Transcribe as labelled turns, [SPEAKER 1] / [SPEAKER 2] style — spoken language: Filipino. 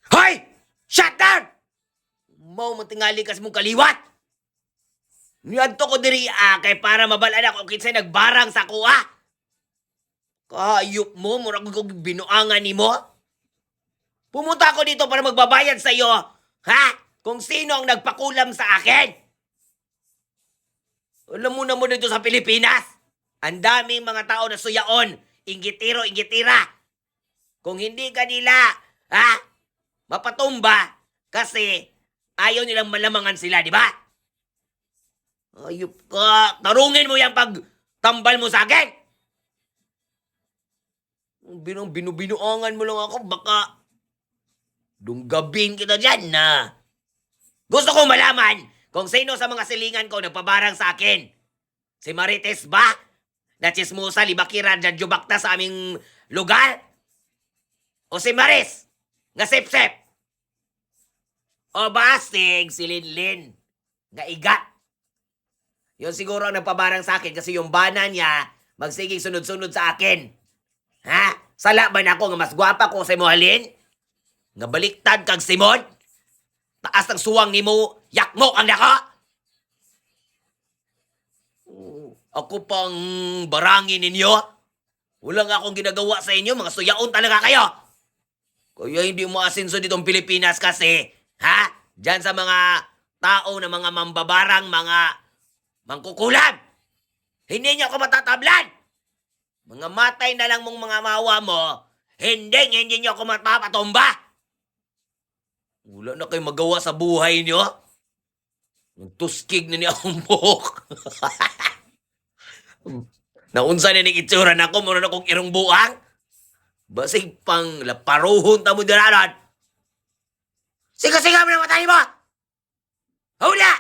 [SPEAKER 1] Hoy! Shut down! Mao mo tingali kas mong kaliwat! Niyadto ko diri kay para mabalaan ako kinsay nagbarang sa kuha. Kahayop mo, murag ko binuangan nimo. Pumunta ako dito para magbabayad sa iyo, ha? Kung sino ang nagpakulam sa akin. Alam mo na mo dito sa Pilipinas, ang daming mga tao na suyaon, inggitiro, inggitira. Kung hindi ka nila, mapatumba, kasi ayaw nilang malamangan sila, di ba? Ayop ka, tarungin mo yung pagtambal mo sa akin. Binubinuangan mo lang ako, baka dunggabin kita dyan na. Gusto kong malaman kung sino sa mga silingan ko nagpabarang sa akin. Si Marites ba? Na chismosa, libakira, jubakta sa aming lugar? O si Maris? Nga sip-sip? O basig si Linlin? Nga igat? Yun siguro ang nagpabarang sa akin kasi yung bana niya magsiging sunod-sunod sa akin. Ha? Sala ba na ako nga mas gwapa ko sa Mohalin? Nga baliktad kag Simon? Taas ng suwang ni mo, yakmo ang naka? Ako pang barangin ninyo? Wala nga akong ginagawa sa inyo, mga suyaon talaga kayo. Kaya hindi mo asinso ditong Pilipinas kasi, ha? Diyan sa mga tao na mga mambabarang, mga mangkukulam. Hindi niyo ako matatablan. Mga matay na lang mong mga mawa mo, hindi niyo ako mapapatumba. Wala na kayo magawa sa buhay niyo. Nagtuskig na niya akong buhok. Naunsa na ning itsura na ako, muna na akong irong buang. Basig pang laparuhon ta mo diraran. Siga-siga mo na matay mo! Hula!